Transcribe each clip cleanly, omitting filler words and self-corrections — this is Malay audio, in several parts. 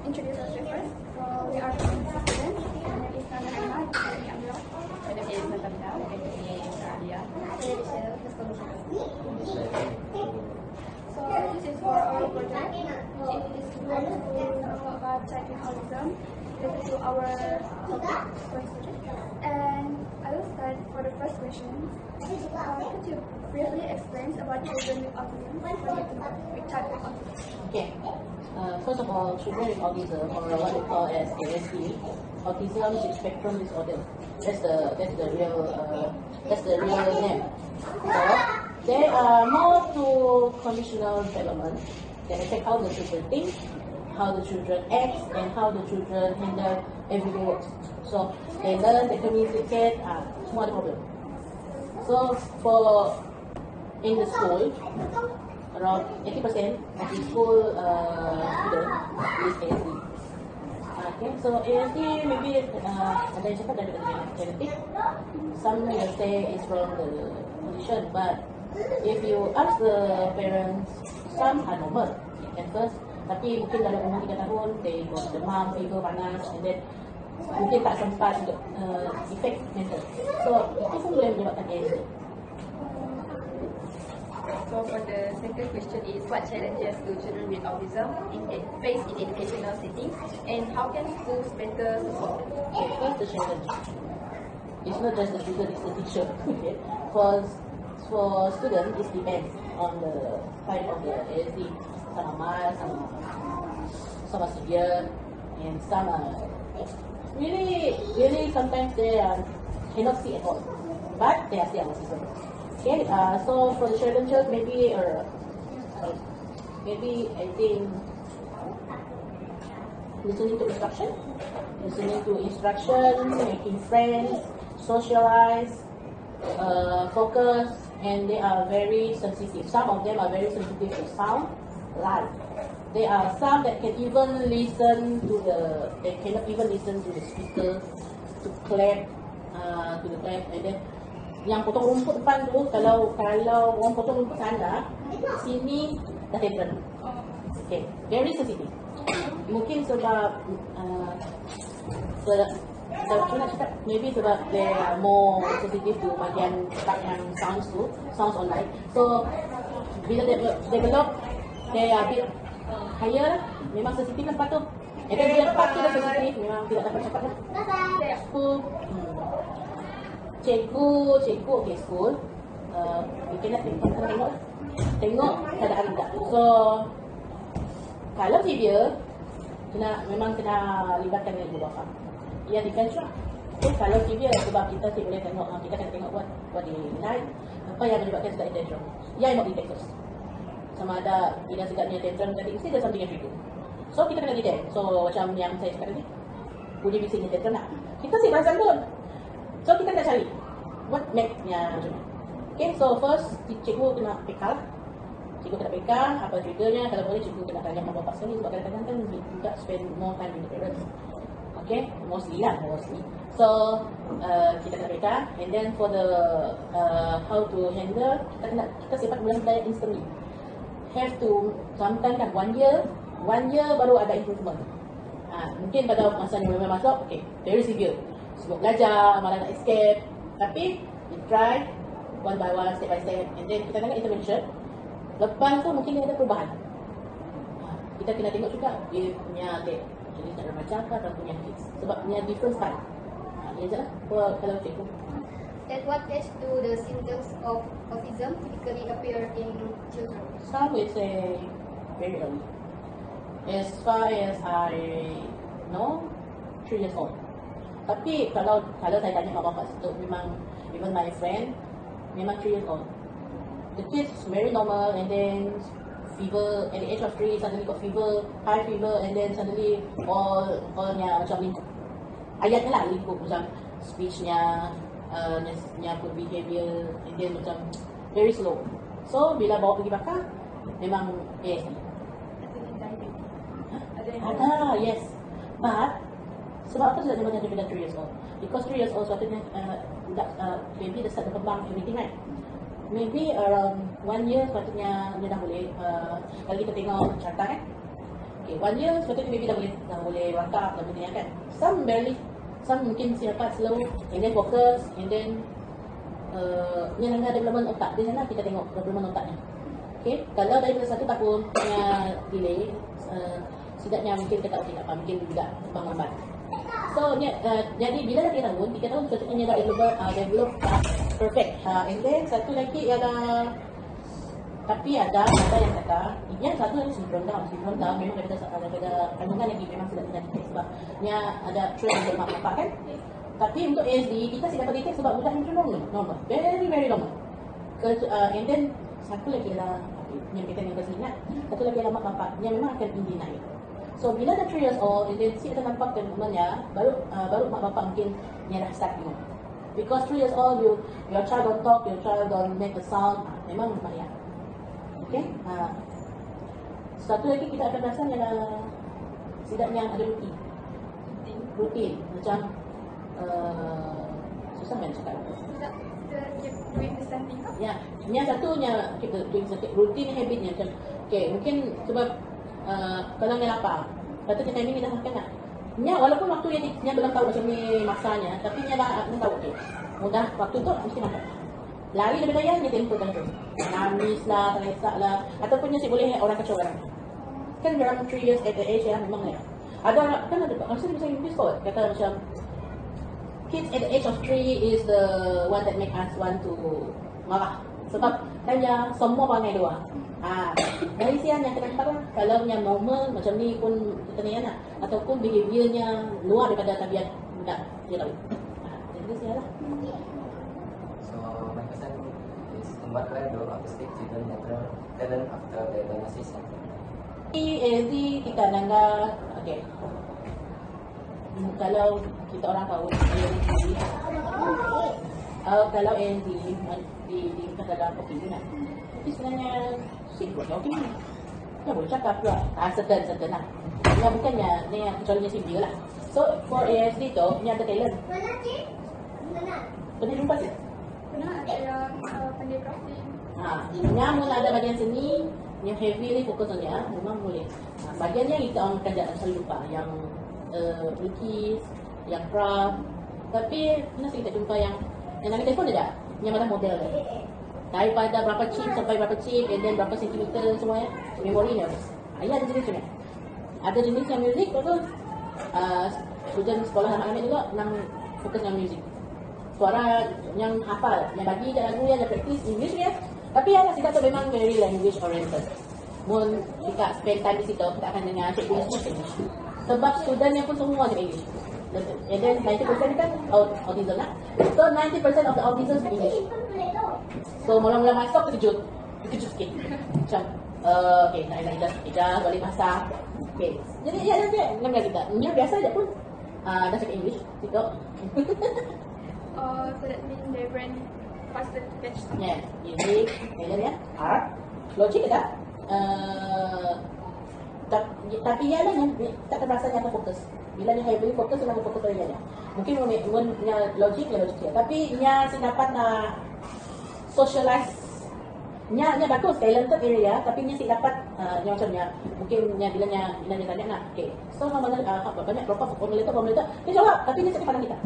introduce ourselves first. So we are students. My name is Nana Emma. My name is Natasha. My name is Adia. My name is Cheryl. So this is for our project. It is going to know about psychoautism. This is our topic for students. And I will start for the first question. Could you briefly explain about children with autism? What do you know with child with autism? Okay. First of all, children with autism, or what we call as ASD, autism spectrum disorder. That's the real name. So they are more to conditional development. They affect how the children think, how the children act, and how the children handle everyday works. So they learn, they communicate, semua ada problem. So in the school, around 80% of the school student is ASD. Okay, so ASD maybe ada yang cakap dari genetik. Some will say it's from the condition, but if you ask the parents, some are normal at first. Tapi mungkin dalam umur 3 tahun, they got demam, fever, panas, and then mungkin tak sempat untuk effect mental. So itu pun boleh menyebabkan ASD. So for the second question is, what challenges do children with autism face in educational settings, and how can schools better support them? Okay, first the challenge. It's not just the student, it's the teacher. Okay, because for students, it depends on the type of the ASD. Some are mild, some are severe, and some are really sometimes they cannot see at all, but they are still autism. Okay, so for the challenges, maybe I think listening to instruction, making friends, socialize, focus, and they are very sensitive. Some of them are very sensitive to sound, light. There are some that can even listen to they cannot even listen to the speaker, to clap, and then yang potong rumput depan tu, kalau orang potong rumput sana, sini dah tantrum. Okay, very sensitive. Mungkin sebab nak cakap, maybe sebab they are more sensitive to bahagian yang sounds online. So bila develop, they are a bit higher, memang sensitif lah part tu. And then bila part tu dah sensitif, memang tidak dapat cakap lah. Cikgu, okay, school, you cannot tengok keadaan budak. So, kalau severe, memang kena libatkan dengan ibu bapa. Ya, depends lah. Okay, kalau severe, sebab kita boleh tengok, kita kena tengok what they like, apa yang menyebabkan sedap tantrum. Ya, yang mau detect first. Sama ada tidak sedapnya tantrum tadi, mesti ada something yang trigger. So, kita kena detect. So, macam yang saya cakap tadi, bunyi bisingnya tantrum nak. Kita sih perasan pun. So kita nak cari what make-nya macam mana. Okay, so first cikgu kena peka lah. Cikgu kena peka apa triggernya. Kalau boleh cikgu kena tanya mak bapak sekali, sebab kadang-kadang kan juga spend more time with the parents. Okay, mostly. So kita kena peka, and then for the how to handle, kita sifat mulai instantly. Have to sometimes kan 1 year baru ada improvement. Mungkin pada masa ni memang masuk, okay, very severe. Sebab belajar, malah nak escape. Tapi, we try one by one, step by step. And then kita tengok intervention. Lepas tu mungkin dia ada perubahan. Kita kena tengok juga dia punya jadi tak remaja ke atau punya kids. Sebab punya different style. Ini je lah kalau cikgu. At what age do the symptoms of autism typically appear in children? Some will say very early. As far as I know, 3 years old. Tapi kalau saya tanya mak bapak situ, memang even my friend memang 3 years old. The kids very normal, and then fever at the age of 3 suddenly got fever, high fever, and then suddenly allnya macam lingkup. Ayatnya lah lingkup, macam speechnya, good behavior, and then macam very slow. So bila bawa pergi bakar, memang ASD. Ada, yes. But sebab apa tidak macam daripada 3 years old? Because 3 years old sepatutnya baby dah start berkembang everything, right? Maybe around 1 year sepatutnya dia dah boleh. Kalau kita tengok carta kan, Okay, 1 year sepatutnya baby dah boleh rangkap, dah boleh kan. Some barely, some mungkin dapat slow, and then focus, and then yang ada development otak. Di sana kita tengok development otaknya. Okay, kalau daripada 1 tahun punya delay, setidaknya mungkin kita tak apa, mungkin tidak terbang lambat. So, jadi bila dah 3 tahun, 3 tahun sepatutnya dah develop perfect. And then satu lagi ialah, tapi ada yang kata, yang satu lagi syndrome down memang daripada kandungan lagi memang sudah tidak detect sebab ada trace untuk mak bapak kan. Tapi untuk ASD kita tidak dapat detect sebab budak yang normal, very normal. And then satu lagi ialah yang kita yang bersenat, satu lagi ialah mak bapak yang memang akan tinggi naik. So bila dah 3 years old, and then kita nampak developmentnya, baru mak bapak mungkin yang dah start tengok. Because 3 years old, your child don't talk, your child don't make a sound, memang bahaya. Okay? Satu lagi kita akan rasa ialah setidaknya ada rutin. Macam susah kan cakap. Doing the same thing. Ya, yang satunya kita doing something rutin habitnya macam okay, mungkin sebab kalau dia lapar, patutnya timing dia dah makan tak. Walaupun waktu dia belum tahu macam ni masanya, tapi dia dah tahu okay. Mudah waktu tu mesti makan. Lari daripada yang dia tempoh kan tu. Nangis lah, teresak lah, ataupun dia boleh orang kacau orang. Kan dalam 3 years at the age ya memang ya. Ada kan ada maksud bisa English kot kata macam kids at the age of 3 is the one that make us want to marah. Sebab tanya semua perangai dia. Dari siang yang kita nampak kalau yang normal macam ni pun kita ni nak ataupun behaviornya luar daripada tabiat budak dia tahu. Jadi siang lah. So my question is what kind of autistic children natural talent after the diagnosis? ASD kita nanggap okay. Kalau kita orang tahu kalau ASD kita dalam opini lah. Tapi sebenarnya secret opini. Dia boleh cakap pula. Certain lah. Dia bukannya ni kecuali severe lah. So for ASD tu ni ada talent. Pernah jumpa tak? Pernah ada yang pandai crafting. Yang mula ada bagian seni yang heavily fokus on dia memang boleh. Bagian yang kita orang kerja selalu lupa yang lukis, yang craft. Tapi pernah kita jumpa yang nak telefon ada, yang ada model dia. Daripada berapa chip sampai berapa chip, and then berapa sentimeter semua ya, memori ni habis. Ada jenis macam ni. Ada jenis yang music, betul. Student sekolah anak-anak juga nak fokus dengan music. Suara yang hafal, yang bagi je lagu yang praktis English ya. Tapi yang kita tu memang very language oriented. Mun kita spend time di situ, kita akan dengar cikgu English. Sebab studentnya pun semua je English. And then 90% kan autism lah. So 90% of the autism speak English. So mula-mula masuk terkejut sikit. Macam okay, nak ijaz, balik masak. Okay. Jadi ya nanti dengan kita. Yang biasa je pun dah cakap English. Gitu. So that means their brain faster to catch something. Yeah, music, talent ya, art, logic tak? Tapi ia lah yang tak terasa nyata fokus. Bila dia heavily fokus, dia fokus pada dia. Mungkin logik dia. Tapi dia dapat nak socialize. Nya bagus talented area, tapi nya dapat macamnya mungkin nya bila nya tanya nak okay. So mana banyak berapa formula dia jawab tapi dia cakap pada kita.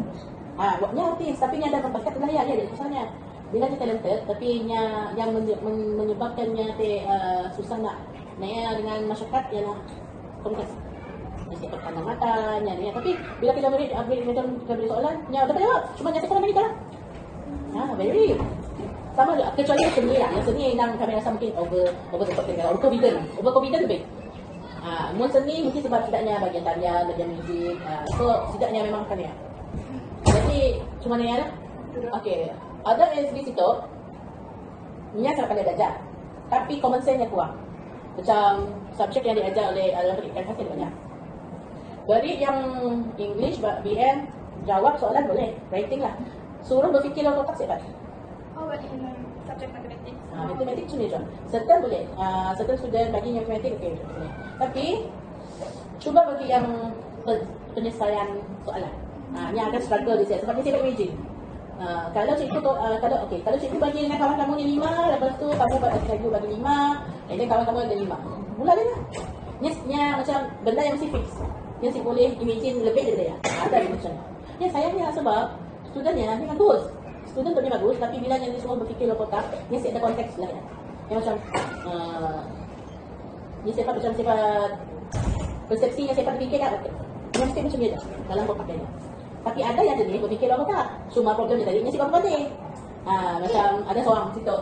Nya artis tapi nya ada bakat budaya dia susahnya. Bila dia talented tapi nya yang menyebabkannya susah nak dengan masyarakat ialah komunikasi. Mesti pandang mata nya tapi bila kita beri soalan nya dapat jawab cuma nya cakap kita lah. Very sama juga kecuali yang seni lah. Yang seni yang kami rasa mungkin overconfident lebih. Mun seni mungkin sebab tidaknya bagian tarian, bagian muzik. So tidaknya memang kami. Jadi cuma ni lah. Okay. Ada ASD situ. Nya sangat pandai belajar. Tapi common sense nya kurang. Macam subjek yang diajar oleh kan hasil banyak. Dari yang English, BM, jawab soalan boleh. Writing lah. Suruh berfikir dalam otak siapa? But in subject mathematics. Matematik cuma je. Certain boleh. Certain student bagi yang matematik okey boleh. Tapi cuba bagi yang penyelesaian soalan. Yang akan struggle di sini sebab dia tak imagine. Kalau cikgu kalau cikgu bagi dengan kawan kamu ni 5, lepas tu kamu bagi 5, and then kawan kamu ada 5. Mula dia lah. Nya macam benda yang mesti fix. Yang si boleh imagine lebih daripada ya. Ada yang macam ni. Ya sayangnya sebab studentnya ni bagus. Student tu ni bagus tapi bila yang dia semua berfikir luar kotak, ni ada konteks lah ya. Yang macam ni sifat macam sifat persepsinya sifat fikir kan. Yang mesti macam ni je dalam berpakaiannya. Tapi ada yang jenis berfikir luar kotak. Cuma problemnya tadi ni sifat penting. Macam ada seorang situ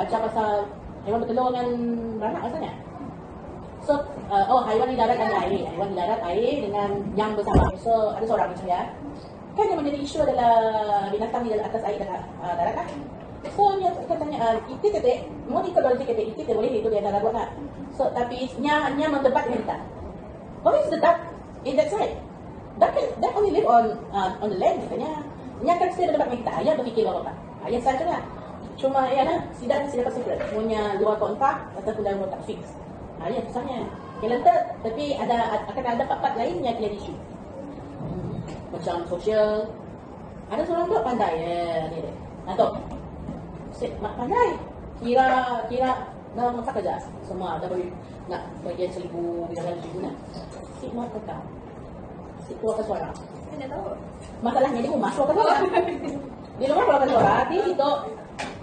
ajar pasal hewan bertelur dengan beranak rasanya. So, haiwan di darat dan air. Haiwan di darat, air dengan yang bersama. So, ada seorang macam dia. Kan yang menjadi isu adalah binatang di atas air dan darat kan? So, dia katanya, itu ketik, mau ikut dari ketik, itu boleh itu di darat buat tak? So, tapi nya mendebat dengan kita. What is the duck in that side? Duck only live on the land katanya. Nya kan saya berdebat dengan kita. Ayah berfikir apa? Ayah saja lah. Cuma ya lah, sidang dapat secret. Maunya luar kontak ataupun dalam kontak fix. Ya susahnya. Yang lentet, tapi akan ada part-part lain yang kena isu. Macam sosial. Ada seorang pula pandai ni dia. Atau pandai. Kira dalam masa kerja. Semua ada boleh nak bagian 1,000, bilangan 1,000 nak. Si mau kata. Si keluarkan suara. Saya tahu. Masalahnya dia rumah keluarkan suara. Di rumah keluarkan suara, di situ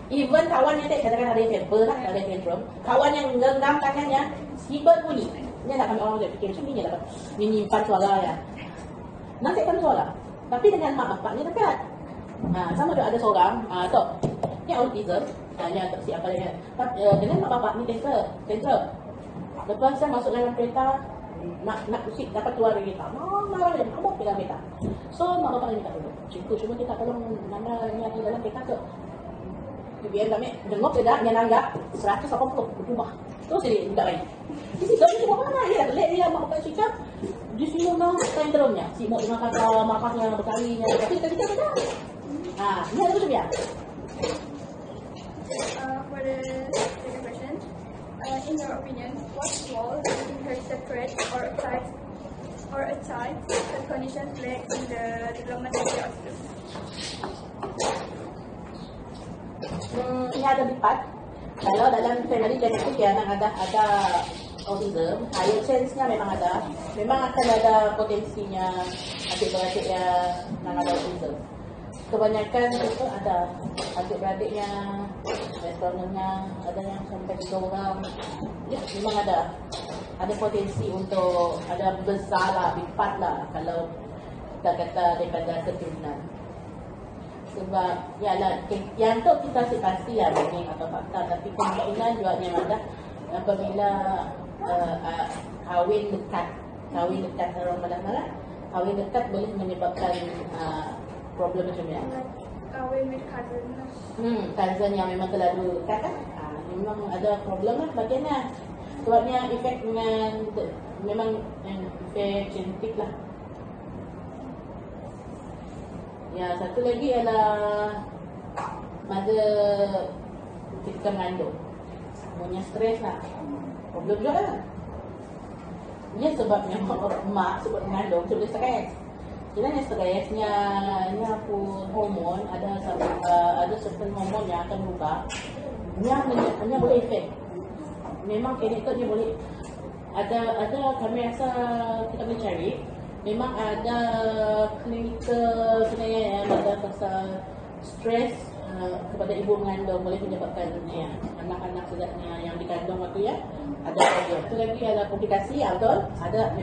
even kawan yang katakan ada yang temper lah, ada yang tantrum, kawan yang genggam tangannya, si berbunyi. Ini nak kami orang fikir macam ni, dia dapat menyimpan suara ya. Nanti kan suara, tapi dengan mak bapaknya dekat. Sama juga ada seorang, yang autism, hanya siapa dia. Dengan mak bapak ni tantrum. Lepas saya masuk dalam kereta, nak usik dapat keluar dari kereta. Marah dia, kamu pegang kereta. So mak bapak ni minta tolong. Cikgu, cuma kita tolong nanda ni di dalam kereta ke. Biar kami dengar tidak dia nanggap 180 berubah. Terus dia minta lagi. Di situ dia cuma mana dia lek dia mak bapak cakap di sini nak tentrumnya. Si mak dengan kata makanya berkalinya. Tapi kita tak. Ni ada macam dia. For the second question, in your opinion, what role do inheritance or a type that condition play in the development of the autism? Ini ada 4. Kalau dalam family genetik ya ada autism, higher chance-nya memang ada. Memang akan ada potensinya adik-beradik yang ada autism. Kebanyakan itu ada adik-beradiknya, restorannya, ada yang sampai 3 orang. Ya, memang ada potensi untuk ada besar lah, 4 lah kalau kita kata daripada keturunan. Sebab yang tu kita pasti lah dongeng atau fakta, tapi kemungkinan juga yang ada apabila kahwin dekat orang malam-malam, kahwin dekat boleh menyebabkan problem macam ni. Kahwin with cousin. Cousin yang memang terlalu dekat kan, memang ada problem lah bagiannya. Sebabnya efek dengan memang efek genetik lah. Ya, satu lagi adalah mother ketika mengandung. Punya stres lah. Problem juga lah. Ini sebabnya mak sebab mengandung sebab stres. Kira stresnya ni apa hormon ada certain hormon yang akan berubah. Ini boleh efek. Memang kliniknya boleh ada kami rasa kita boleh cari. Memang ada klinikal sebenarnya yang ada pasal stres kepada ibu mengandung boleh menyebabkan anak-anak sedapnya yang dikandung waktu ya ada problem. Itu lagi ada komplikasi, betul.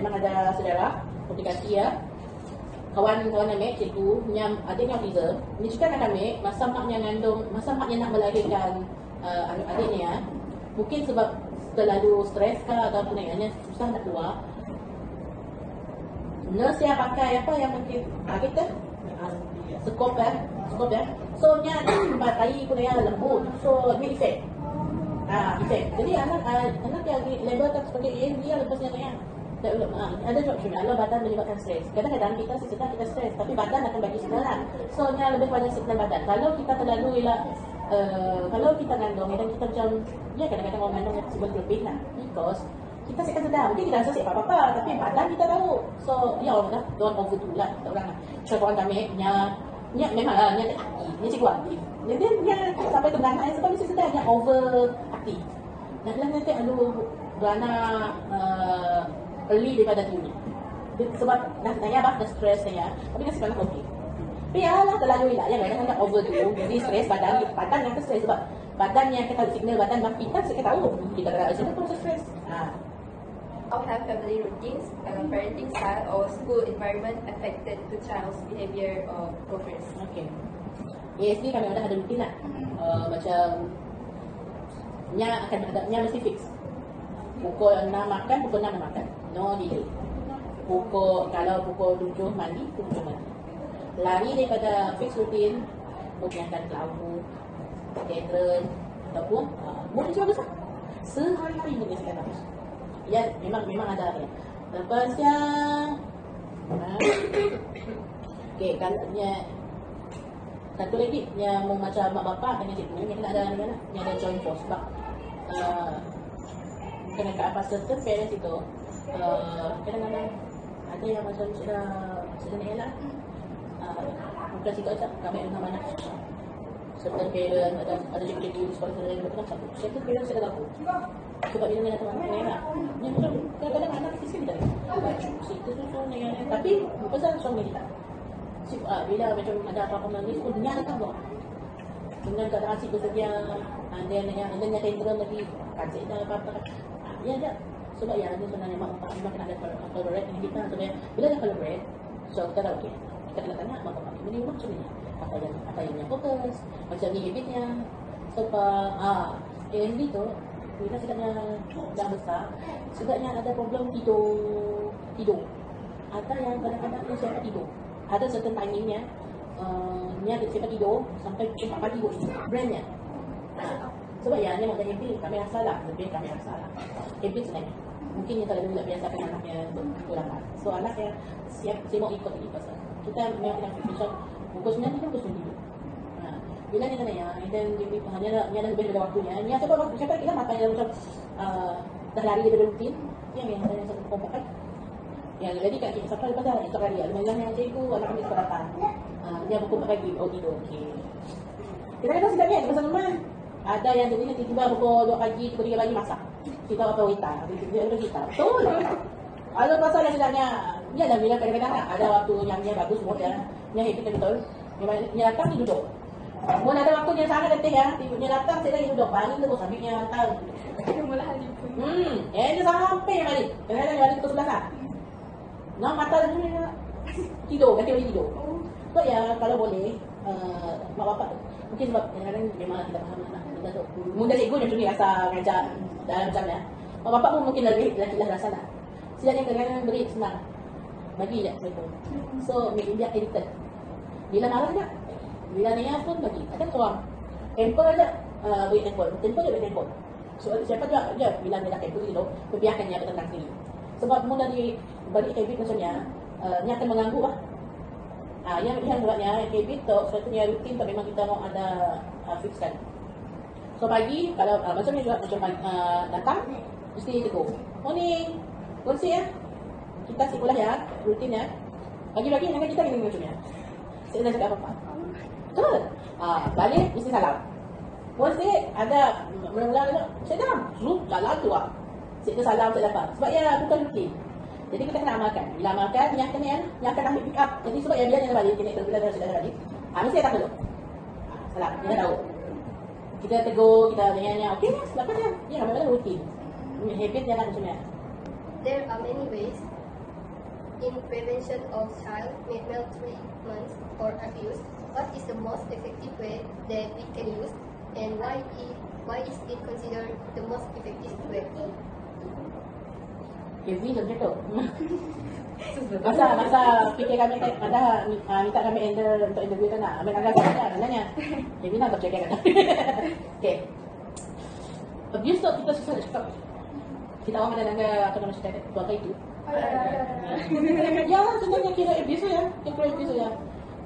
Memang ada saudara komplikasi ya. Kawan-kawan ambil cikgu yang adiknya autism, ni juga nak ambil masa maknya ngandung, masa maknya nak melahirkan adik-adiknya, mungkin sebab terlalu stres ke atau penyakitnya susah nak keluar. Nurse yang pakai apa yang mungkin kita skop ya. So nya batai pun yang lembut. So ni efek. Jadi anak yang label tak sebagai dia lepasnya yang ada juga Allah badan menyebabkan stres. Kadang-kadang kita sedang kita stres, tapi badan akan bagi signalan. So nya lebih pada signalan badan. Kalau kita terlalu kalau kita ngandung dan kita macam kadang-kadang orang ngandung sebab lebih lah. Because kita sekan sedar, mungkin kita rasa siapa apa, tapi badan kita tahu. So orang dah don't overdo lah, tak orang lah. So orang kami memang nya aktif, nya cikgu aktif. Dia sampai ke belakang sebab mesti sedar nya over aktif. Nanti beranak early daripada dulu. Sebab dah tanya abah dah stres saya, tapi kasih anak okey. Tapi ya lah terlalu elak ya, kadang-kadang overdo, jadi stres badan yang stres sebab badan yang kita signal badan kita tahu kita ada macam tu stres. How have family routines, parenting style or school environment affected the child's behavior or progress? Okay. ASD kami ada rutin lah. Macam Nya akan ada, Nya mesti fix. Pukul 6 makan, pukul 6 makan. No delay. Kalau pukul 7 mandi, pukul 7 mandi. Lari daripada fix rutin, mungkin ke lampu, katedral ataupun mungkin macam bagus lah. Sehari-hari mungkin sekian bagus. Ya, memang ada ya. Lepas yang okey, kalau satu lagi yang mau macam mak bapak dengan cikgu yang ada joint force sebab kena kat apa certain parents itu kadang-kadang ada yang macam sudah naik lah bukan situ aja kami dengan mana certain parents ada cikgu di sekolah saya macam satu certain parents saya tahu sebab bila nak teman-teman lah yang macam kadang-kadang anak kecil kita baju situ dengan tapi pasal suami kita bila macam ada apa-apa menangis pun dia datang kok dengan keadaan si bersedia dan yang tantrum lagi kancik dah apa-apa dia ada sebab yang ada sebenarnya mak bapak memang kena ada collaborate dengan kita sebab bila ada collaborate so kita dah okey kita kena tanya mak bapak ini macam ni apa yang fokus macam ni habitnya sebab AMD tu bila sedangnya dah besar sedangnya ada problem tidur ada yang kadang-kadang dia siapa tidur ada certain timingnya ni ada siapa tidur sampai 4 pagi brandnya sebab ya ni maknanya kami rasa lah lebih kami rasa lah habit sebenarnya mungkin yang terlalu tak biasakan anaknya berlambat so anak yang siap mau ikut ini pasal kita memang kena fikir pukul 9 kita pukul 9 bila ni tanya and then dia ada lebih daripada waktunya ni siapa kita makan yang macam dah lari daripada rutin yang ada satu kelompok kan yang jadi kat kita sampai lepas dah esok hari lumayan yang cikgu anak kami sekolah datang dia pukul 4 pagi tidur okey kita sedapnya di pasal rumah ada yang jadi tiba-tiba pukul 2 pagi pukul 3 pagi masak kita apa wanita dia ada kita betul ada pasal yang sedapnya dia dah bila kadang-kadang ada waktu yang dia bagus semua dia happy betul dia datang dia duduk Mun ada waktu dia sangat letih ya, dia datang saya lagi duduk paling terus ambilnya hantar. Mula hari pun. Dia sampai balik. Kadang-kadang balik pukul 11 lah. Nak mata dulu dia tidur, ganti balik tidur. So ya kalau boleh mak bapak mungkin sebab kadang-kadang memang tidak faham anak kita tu. Mula cikgu macam ni rasa ngajar dalam jamnya. Mak bapak pun mungkin lebih lah rasa lah. Sejak ni kadang-kadang beri senang. Bagi je betul. So dia edited. Bila marah tak? Bila niat pun bagi. Ada seorang temper aja beri temper je beri temper. So siapa juga bila dia dah temper tu biarkan dia bertentang sendiri. Sebab mula di balik habit macamnya dia akan mengganggu lah. Yang buatnya habit tu suatunya rutin tapi memang kita mau ada fixkan. So pagi kalau macam ni juga macam datang mesti tegur. Morning. Kursi ya. Kita sekolah ya, rutin ya. Pagi-pagi dengan kita gini macamnya. Saya dah cakap apa-apa. Betul. Balik mesti salam. Mesti ada mula-mula saya dah jalan tu lah. Saya salam saya dapat. Sebab ya bukan rutin. Jadi kita kena amalkan. Bila amalkan yang akan ambil pick up. Jadi sebab ya bila dia balik kita bila dah sudah balik. Mesti datang dulu. Salam. Dia dah tahu. Kita tegur, kita tanya okey ni lepas dia. Ya memang rutin. Habit dia nak macam ni. There are many ways in prevention of child maltreatment or abuse. What is the most effective way that we can use, and why is it considered the most effective way? Kevin macam tu. Masa fikir kami ada minta kami enter untuk interview tu nak ambil angkat saya nanya. Kevin nak baca kan. Okey. Abuse tu kita susah cakap. Kita orang ada naga apa nama cerita keluarga itu. Ya, sebenarnya kira abuse ya. Kira abuse ya.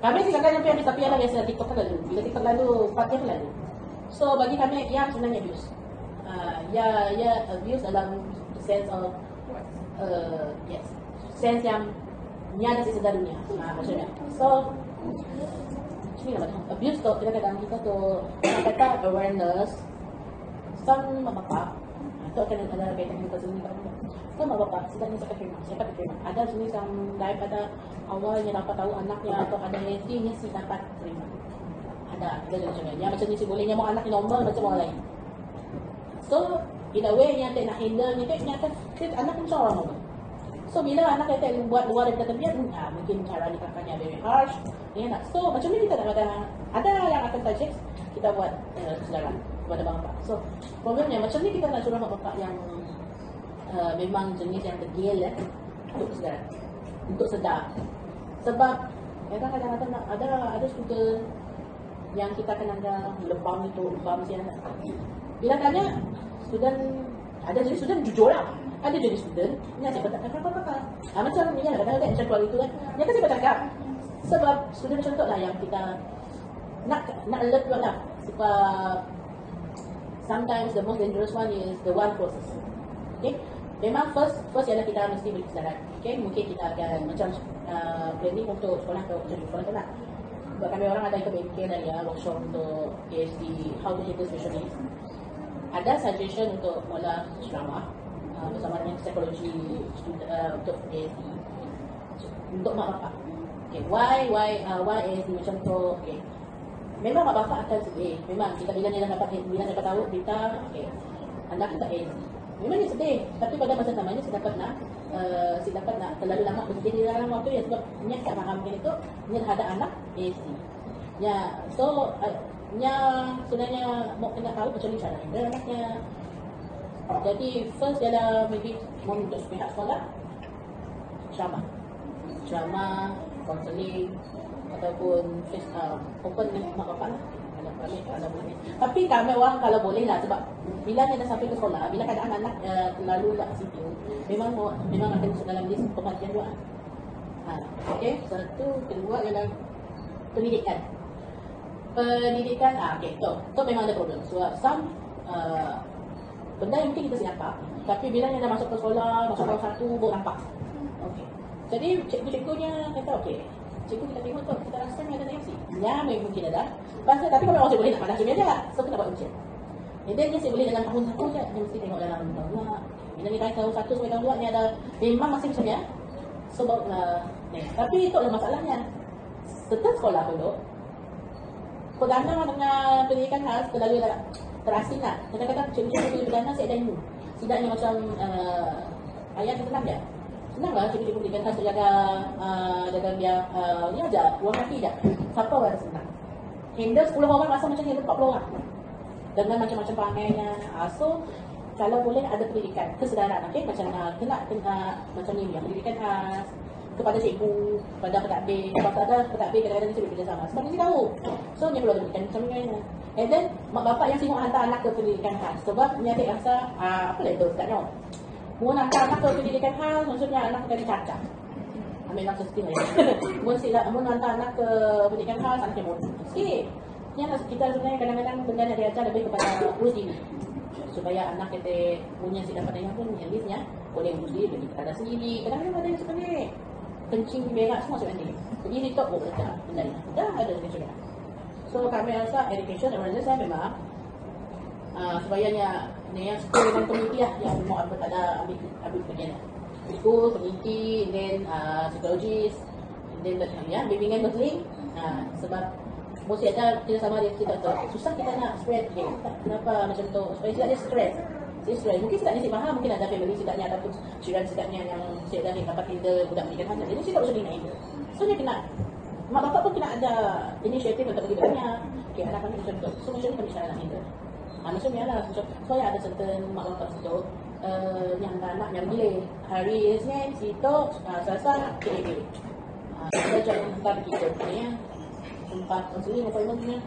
Kami silakan yang habis tapi ada biasa TikTok kan lalu. Bila TikTok lalu, pakai lalu. So bagi kami ya sebenarnya abuse. Ya abuse dalam sense of yes. Sense yang ada di sekitar dunia. Maksudnya. So sini lah macam abuse tu kadang-kadang kita tu kata awareness. Some bapak itu akan ada kaitan dengan kesenangan kamu. So mak bapak sedangnya siapa terima. Ada jenis yang daripada awalnya dapat tahu anaknya atau ada ASD-nya si dapat terima. Ada jenis macamnya. Macam ni si bolehnya mau anak normal macam orang lain. So in a way yang tak nak handle ni tak nyata anak macam orang normal. So bila anak kita buat luar daripada terbiak, mungkin cara dikatakannya very harsh. Ya nak. So macam ni kita nak ada yang akan suggest kita buat kesedaran kepada mak bapak. So problemnya macam ni kita nak suruh mak bapak yang memang jenis yang degil untuk kesedaran, untuk sedar. Sebab kadang-kadang ada student yang kita akan ada lebam si anak. Bila tanya student, ada jenis student jujur lah. Ada jenis student yang saya bercakap apa-apa. Macam ni lah, kadang-kadang macam keluar itu kan. Yang kan saya bercakap. Sebab student contoh lah yang kita nak alert juga lah. Sebab sometimes the most dangerous one is the one process. Okay. Memang first ialah kita mesti beri kesedaran. Okay. Mungkin kita akan macam planning untuk sekolah tu lah. Sebab kami orang ada ikut bengkel dan workshop untuk PhD, how to handle special needs. Ada suggestion untuk mula ceramah bersama dengan psikologi untuk ASD untuk mak bapak. Okay, why ASD macam tu? Okay, memang mak bapak akan sedih. Memang kita bila dapat tahu berita, okay, anak kita ASD. Memang dia sedih. Tapi pada masa samanya saya dapat nak terlalu lama bersedih di dalam waktu ya sebab dia tak fahamkan itu dia ada anak ASD. Ya, so sebenarnya mau kena tahu macam mana cara handle anaknya. Jadi first ialah maybe untuk pihak sekolah ceramah, counselling ataupun open dengan mak bapak lah. Kalau boleh. Tapi kami orang kalau boleh lah sebab bila dia dah sampai ke sekolah, bila keadaan anak terlalu lah situ, memang akan masuk dalam list perhatian juga. Okay, satu, kedua ialah pendidikan. Okay, tu memang ada problem. So some benda yang mungkin kita siapa, tapi bila dia dah masuk ke sekolah, masuk tahun 1 baru nampak. Okay. Jadi cikgu-cikgunya kata okey. Cikgu kita tengok tu, kita rasa ni ada reaksi. Ya, mungkin ada. Pasal tapi kalau orang boleh nak pandang macam dia, so kita buat ujian. Jadi dia saya boleh dalam tahun 1 je, dia mesti tengok dalam tahun 2. Bila ni tahun 1 sampai tahun 2 ni ada memang masih macam dia. Sebab tapi itu adalah masalahnya. Setelah sekolah dulu, perdana dengan pendidikan khas terlalu terasing lah. Kadang-kadang cikgu-cikgu perdana saya ada ilmu. Tidaknya macam ayat tenang je. Senang lah cikgu-cikgu pendidikan khas jaga dia ni aja, uang kaki je. Siapa orang senang. Handle 10 orang rasa macam handle 40 orang. Dengan macam-macam perangainya. So kalau boleh ada pendidikan, kesedaran, okay? Macam kena macam ni yang pendidikan khas kepada cikgu, kepada pentadbir. Kalau tak ada pentadbir kadang-kadang dia bekerja sama. Sebab dia tahu. So dia perlu ada pendidikan macam ni. And then mak bapak yang sibuk hantar anak ke pendidikan khas. Sebab dia tak rasa apa lah itu sebenarnya. Mau hantar anak ke pendidikan khas, maksudnya anak akan dicacat. Ambil anak sesting lah. Mau hantar anak ke pendidikan khas, anaknya bodoh. Sikit. Kita sebenarnya kadang-kadang benda yang diajar lebih kepada urus diri. Supaya anak kita punya si dapat yang pun yang listnya boleh urus diri, beli kadang sendiri. Kadang-kadang ada yang sebenarnya kencing, berak semua sebenarnya. Jadi ini top belajar benda ni. Dah ada macam ni. So kami rasa education awareness saya memang sebayanya ni yang school dengan community lah yang mau ada ambil bagian. School, community, then psychologist, then bimbingan counselling. Sebab mesti ada kita sama dia kita tu. Susah kita nak spread kenapa macam tu supaya tidak dia stress. Mungkin sikapnya si faham, mungkin ada family sikapnya ataupun jiran sikapnya yang siap dah dapat handle budak pendidikan khas. Jadi sikap macam ni nak handle. So dia kena mak bapak pun kena ada inisiatif untuk bagi banyak. Okay, anak kami macam tu. So macam ni kami cara nak handle. Macam ni lah. So ada certain mak bapak situ yang anak yang pilih hari Isnin, situ, Selasa, pilih. Ada cara hantar begitu. Tempat counselling appointment ni.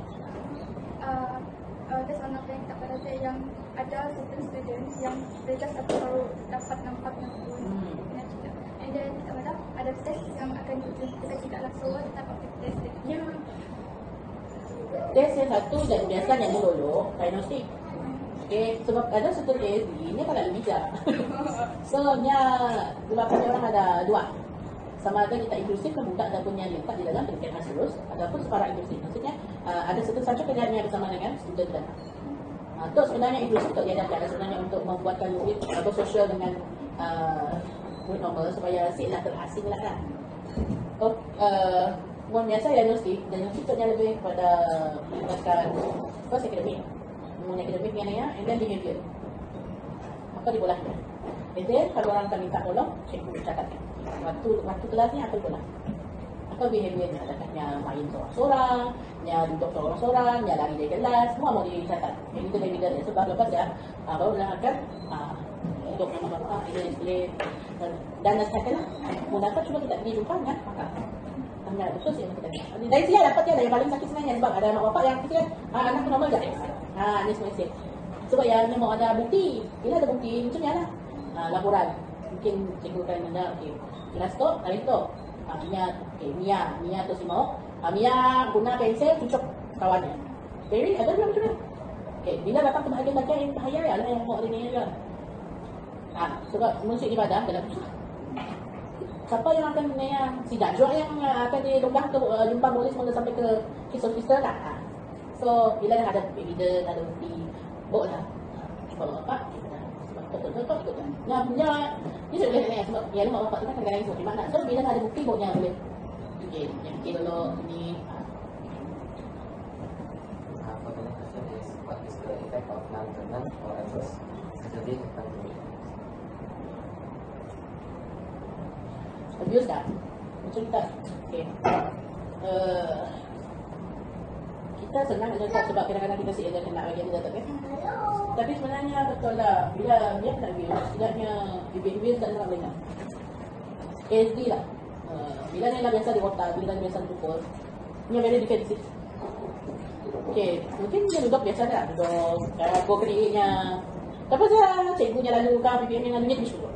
Ada anak yang tak pada saya yang ada certain student yang mereka satu baru dapat nampak yang pun and then ada test yang akan kita tidak langsung tetap aktif test dia. Test yang satu biasanya dulu diagnostik. Okay, sebab ada satu ASD ni kalau lebih bijak. So nya sebabnya orang ada dua. Sama ada kita inklusif ke budak ataupun yang letak di dalam pendidikan khas terus ataupun separah inklusif. Maksudnya ada satu saja kerjanya bersama dengan student dan Untuk sebenarnya itu untuk diadakan sebenarnya untuk membuatkan murid bersosial dengan murid normal supaya siklah terasing lah kan. Biasa diagnostik tentunya lebih kepada melibatkan first akademik, akademiknya and then behavior. Apa dibolehkan. And then kalau orang akan minta tolong, cikgu catatkan. Waktu kelasnya apa dibolah. Apa behaviornya, adakahnya main seorang-seorang, nya duduk seorang-seorang, nya lari dari kelas, semua mau dicatat. Yang itu evidence sebab lepas ya baru akan untuk nama-nama ini dan nasihatkanlah. Mengapa cuma kita pergi jumpa dengan maka itu sih yang kita dari sini dapat ya, yang paling sakit sebenarnya sebab ada mak bapak yang kata anak normal tak. Ini semua isi. Sebab yang mau ada bukti, bila ada bukti macam mana lah. Laporan mungkin cikgu akan anda kelas tu, hari tu Mia tu si mau Mia guna pensel cucuk kawannya. Very ada macam mana? Bila datang ke bahagian-bahagian yang bahaya ya lah yang mau ini ya. Sebab musik ibadah dalam siapa yang akan si Dajjal yang akan dilombakan ke jumpa polis sampai ke kes officer lah. So bila dah ada evidence, ada bukti, boleh lah. Kalau apa? Betul-betul ikut. Ni sebenarnya sebab yang mak bapak tu kan kadang-kadang semua mana. So bila ada bukti boleh boleh. Yang dulu ni. For the next question is, what is the effect of non-treatment or adverse sensitivity to abuse tak? Macam kita kita senang nak cakap sebab kadang-kadang kita siap kena bagi dia tak kan? Tapi sebenarnya betul lah, bila dia kena abuse, setidaknya abuse tak nak dengar. ASD lah. Bila dia biasa diotak, bila dia biasa dipukul, dia very defensif. Mungkin dia duduk biasa tak? Duduk, go ke dirinya. Tapi saya cikgunya lalu kan, BBM yang lalunya dia disuruh.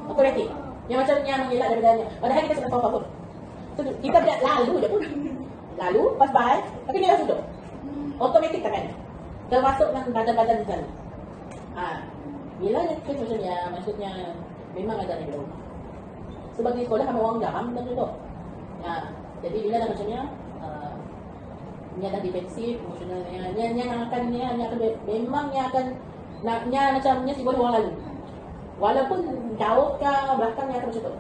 Otomatik. Yang macam yang mengelak daripadanya. Padahal kita sedang faham. So, kita biar lalu je pun. Lalu, pas bye, tapi dia langsung duduk. Otomatik tangannya. Termasuk dengan badan-badan di sana. Bila dia kes macam ni, maksudnya memang ada di rumah. Sebab di sekolah kami orang jam dan duduk. Jadi bila dah macam ni, dia dah defensif, emosionalnya, dia akan memang dia akan macam si boleh orang lalu. Walaupun jauh ke belakang yang akan macam tu.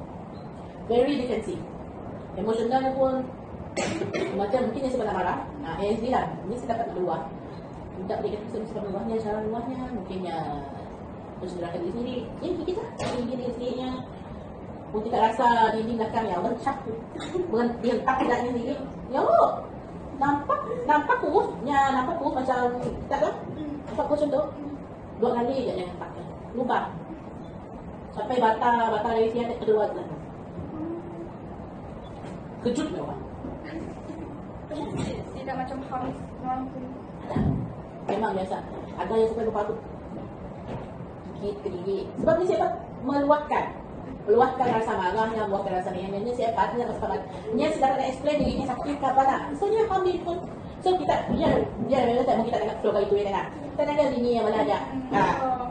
Very defensive. Emosionalnya pun macam mungkin dia sebab nak marah. ASD lah. Ini saya dapat luar. Minta dia kata sebab luahnya, cara luahnya. Mungkin mensederakan diri sendiri. Ini kita diri sendirinya. Mungkin tak rasa dinding belakang yang bercak. Dia letak tidaknya sendiri. Ya Allah. Nampak kurus. Nampak kurus macam tak kan? Nampak kurus macam tu. 2 kali je yang letaknya. Lubang. Sampai bata dari sini kedua tu. Kejut dia orang. Tidak macam hamis orang tu. Memang biasa. Ada yang suka lupa tu. Gigit. Sebab ni siapa meluahkan rasa marahnya, meluahkan rasa ni siapa dia rasa marah. Dia sedang nak explain dirinya sakit ke apa tak. So dia ambil pun. So kita dia memang tak kita nak flow itu ya kan. Kita nak ini yang mana aja.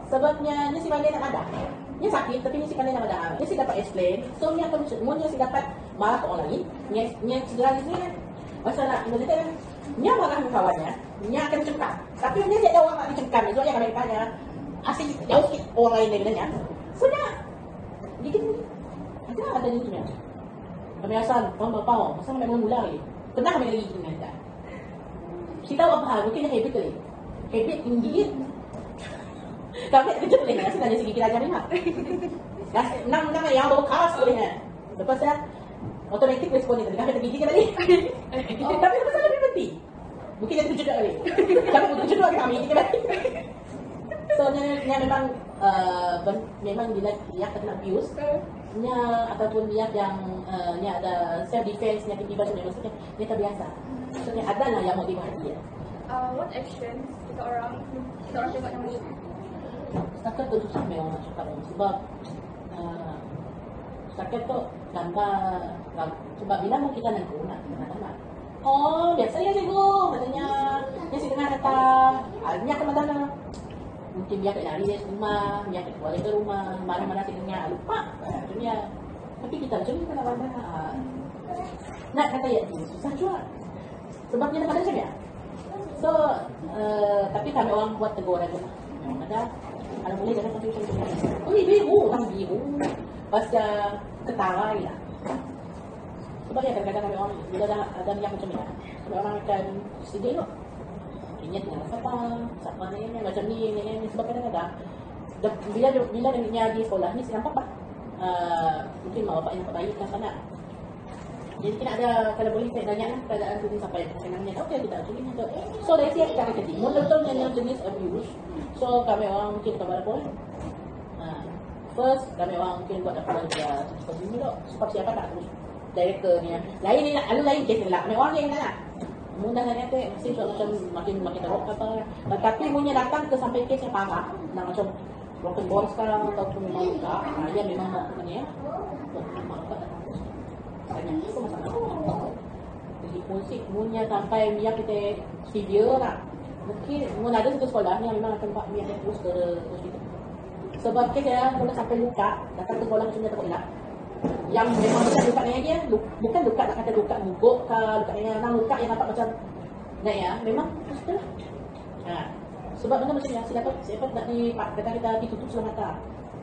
Sebabnya ni si pandai nak ada. Dia sakit tapi ni si pandai nak ada. Dia si dapat explain. So ni akan semuanya si dapat marah ke orang lain. Ni cedera di sini. Masalah ini kan. Dia marah ke kawannya. Dia akan cengkam. Tapi dia si ada orang nak dicengkam. So dia akan bertanya asing jauh sikit orang lain daripadanya. So dia gigit ni. Ada ni sebenarnya. Kami asal pau masa memang mula lagi. Pernah kami lagi dengan dia. Si tahu apa hal, mungkin dia habit kali. Habit gigit. Kami kejut boleh nak sebenarnya segi kita ajar lima. Nama yang bawa khas boleh nak. Lepas dah otomatik respon dia. Kami tergigit lagi. Tapi lepas dah lebih penting. Mungkin dia terkejut lagi. Kami terkejut lagi kami gigit lagi. So nya memang bila dia kena abuse, nya ataupun dia yang ada self defense nya tiba-tiba maksudnya dia terbiasa. Maksudnya ada lah yang motivasi dia. What action kita orang tengok yang macam Setakat tu susah memang nak cakap sebab setakat tu gambar sebab bila mau kita nak guna oh biasa ya cikgu katanya dia si tengah kata alnya ke mana mungkin dia nak lari dari rumah dia nak keluar dari rumah mana-mana si tengah lupa dunia tapi kita macam ni kena benda nak kata ya susah juga sebab dia nak ada macam ya So, tapi kami orang buat tegur aja. Ada, kalau boleh jangan sampai macam oh, biru, orang biru. Pasal ketarai lah. Sebab ya kadang-kadang kami orang, bila ada yang macam ni, kami orang akan sedih tu. Ingat nak siapa ni, macam ni. Sebab kadang-kadang, bila dia di sekolah ni, saya nampak mungkin mak bapak yang nampak baik kan sana. Jadi kita ada, kalau boleh saya tanya lah keadaan tu ni sampai kenangnya tak, okey kita actually tu. So dari siap kita kata, betul-betul yang jenis abuse. So kami orang mungkin kabar apa? First kami orang mungkin buat apa dia seperti ni dok. Sebab siapa tak terus director ni. Lain ni lalu lain kes lah. Kami orang yang nak. Mudah sangat tu mesti macam makin teruk apa. Tapi punya datang ke sampai kes yang parah. Nak macam broken bone sekarang ataupun memang luka. Dia memang nak ni ya. Banyak itu masalah. Jadi musik punya sampai biar kita severe lah. Mungkin ada satu sekolah yang memang akan buat biar terus ke hospital. Sebab kes saya mula sampai luka, datang ke sekolah macam dia tak hilang. Yang memang bukan luka ni dia, bukan luka nak kata luka muguk ke, luka yang luka yang nampak macam nak ya, memang hospital lah. Sebab benda macam ni, saya dapat nak kata kita ditutup sebelah mata.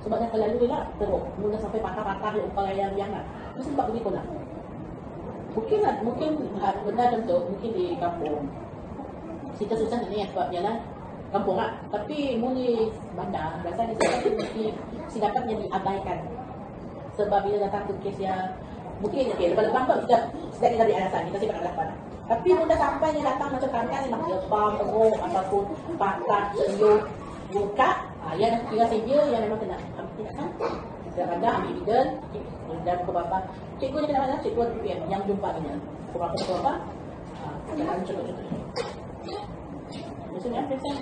Sebab yang terlalu lah teruk, mula sampai patah-patah upaya yang lah. Mesti sebab begitu lah. Mungkin benda macam tu, mungkin di kampung. Kita susah ni sebab jalan kampung lah. Tapi muli bandar, rasanya si dapatnya diabaikan. Sebab bila datang ke kes yang mungkin lepas-lepas pun sedap kita dari alasan, kita simpan alasan. Tapi mudah sampai yang datang macam kankan yang lebam, teruk ataupun patah, senyum, buka, yang kira severe yang memang kena ambil tindakan. Kadang-kadang ambil evidence dan beberapa cikgu ni kadang-kadang cikgu PPM yang jumpa dengan beberapa kadang-kadang contoh-contoh. Maksudnya apa sih?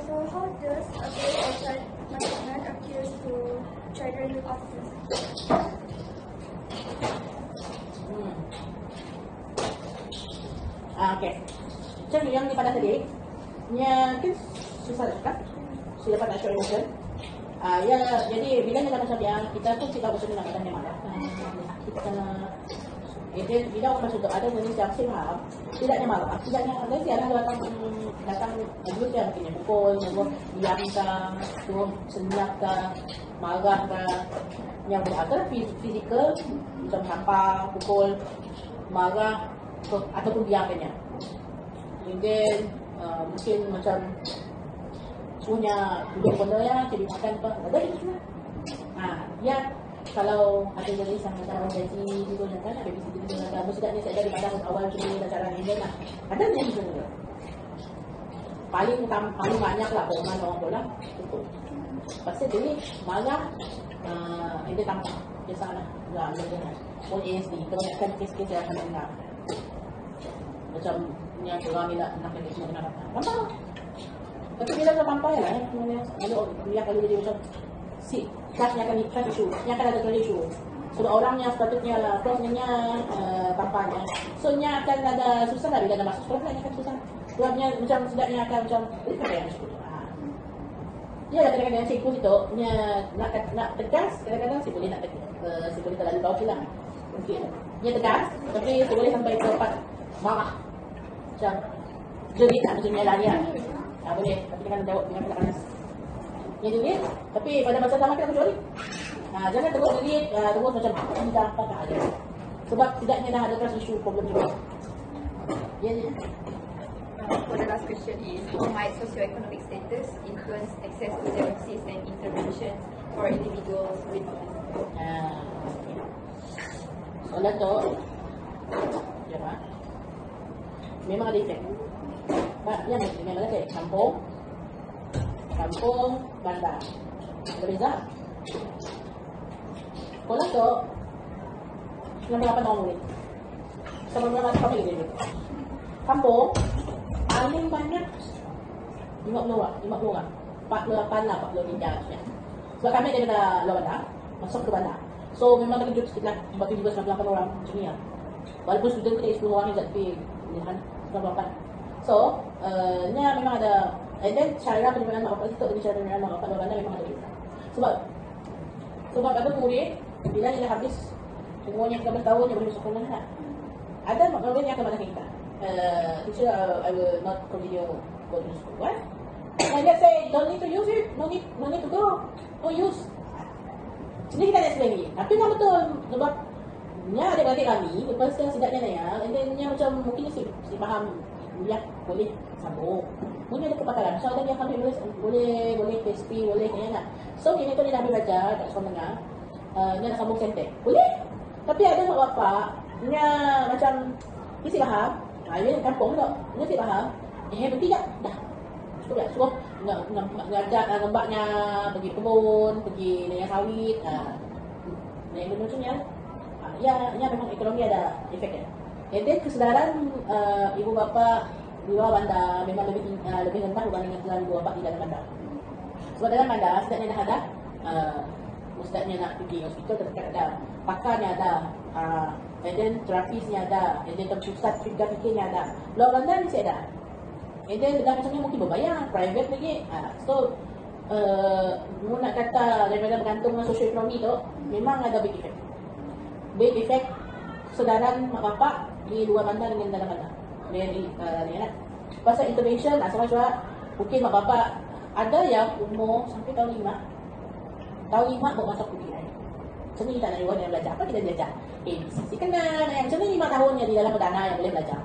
So how does a boy or child management appears to children with autism? Okay. Macam yang di pada tadi, nya kan susah kan? Sudah pada show emotion. Ya, jadi bila kita macam yang kita pun kita bersama dengan kadang memang kita jadi bila orang masuk ada jenis yang sihat, tidaknya marah, tidaknya ada siapa datang abuse yang mungkin pukul, diamkan, senyapkan, marahkan, yang berada fizikal macam hampa, pukul, marah ataupun diamkannya. Kemudian mungkin macam punya duduk benda ya, jadi makan apa, ada itu semua. Ya kalau ada jenis yang macam orang gaji gitu kan, ada bisnis gitu kan, mestinya saya dari pada awal cerita cara ini lah, ada yang gitu juga. Paling banyak lah pengalaman orang bola itu. Pasti jadi marah, ini tampak biasa lah, nggak ada pun ASD, kebanyakan kes-kes yang akan dengar. Macam yang orang ni nak pergi semua kena datang, nampak. Tapi bila dah sampai lah, dia kalau jadi macam si kelasnya akan ikan isu, yang akan ada kali isu. Sebab orang yang sepatutnya lah, prosesnya tampaknya, so nya akan ada susah lah bila dah masuk sekolah, nya akan susah. Sebabnya macam sedapnya akan macam, apa yang masuk sekolah? Ya kadang-kadang cikgu itu, nya nak tegas, kadang-kadang si boleh nak tegas, si boleh terlalu bau pula. Mungkin dia tegas, tapi si boleh sampai ke tempat marah, macam jerit tak macam lari lah. Boleh, tapi jangan jawab dengan panas. Ya jerit, tapi pada masa sama kita berjual. Jangan terus jerit, terus macam tidak apa-apa aja. Sebab tidaknya dah ada trust issue problem juga. Ya je. For the last question is, how might socioeconomic status influence access to services and intervention for individuals with autism? Soalan tu, jawab. Memang ada efek. Yang memang ada efek. Kampung, bandar. Berbeza. Sekolah tu 98 orang murid. Sebelum orang masuk kami gitu. Kampung paling banyak 50 orang. 48 lah, 43. Sebab kami daripada luar bandar, masuk ke bandar. So memang terkejut sikit lah. Sebab 98 orang macam ni lah. Walaupun student kita 10 orang ni tapi kan 98. So nya memang ada. And then cara penerimaan mak bapak itu dengan cara penerimaan mak bapak luar bandar memang ada juga. Sebab ada murid bila dia habis umurnya 13 tahun dia boleh masuk sekolah tak? Ada murid yang akan balik kita. teacher, I will not continue go to school. What? And let's say don't need to use it, no need to go, no use. Sini kita nak explain ni. Tapi kan betul sebab nya adik-adik kami lepas sidaknya Naya, and then nya macam mungkin si faham ya boleh sambung. Mungkin ada kepakaran. So ada yang kami boleh PSP, boleh kayaknya. So ini tu dia dah belajar kat sekolah tengah. Nya nak sambung sentek. Boleh. Tapi ada mak bapak nya macam mesti faham. Dia kampung tak. Dia mesti faham. Berhenti tak? Dah. Cukup dah. Suruh ngajak ngembaknya pergi kebun, pergi dengan sawit. Yang benda macam ni ya memang ekonomi ada efek ya. Jadi kesedaran ibu bapa di luar bandar memang lebih rendah berbanding dengan ibu bapa di dalam bandar. Sebab dalam bandar setidaknya dah ada ustaznya nak pergi hospital terdekat ada, pakarnya ada, and then terapisnya ada, and then pusat fikirnya ada. Luar bandar mesti ada. And then dah macam ni mungkin berbayar, private lagi. So nak kata daripada bergantung dengan sosioekonomi tu memang ada big effect. Big effect kesedaran mak bapak di luar bandar dengan dalam bandar. Ni lah. Pasal intervention, sama-sama mungkin mak bapak ada yang umur sampai tahun 5. Tahun 5 baru masuk kuliah. Macam ni kita nak reward yang belajar. Apa kita belajar? ABC kenal. Yang macam ni 5 tahunnya di dalam perdana yang boleh belajar.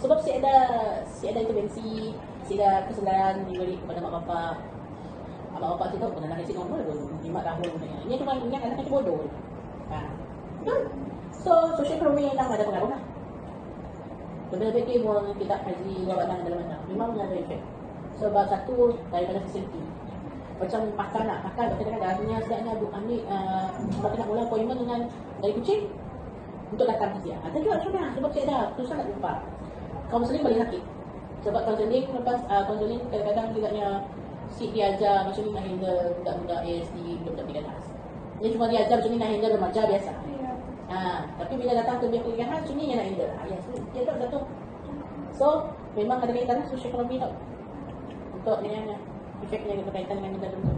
Sebab si ada intervensi, si ada kesedaran diberi kepada mak bapak. Mak bapak tu tahu pernah nak kasi normal pun 5 tahun. Ini cuma ingat anak itu bodoh. So, social economy memang ada pengaruh lah. Lebih-lebih kita kaji luar bandar dalam bandar. Memang ada efek. Sebab satu daripada facility. Macam makan kadang-kadang sedaknya ambil sebab nak mula appointment dengan dari Kuching untuk datang kerja. Ada juga macam mana? Sebab saya ada susah nak jumpa. Kaunseling paling sakit. Sebab kaunseling lepas kaunseling kadang-kadang tidaknya si diajar macam ni nak handle budak-budak ASD, budak-budak PKS. Dia cuma diajar macam ni nak handle remaja biasa. Tapi bila datang ke biar kuliah macam ni yang nak handle. Dia tak satu. So memang ada kaitan sosial ekonomi tau. Untuk dengan efeknya berkaitan dengan benda-benda.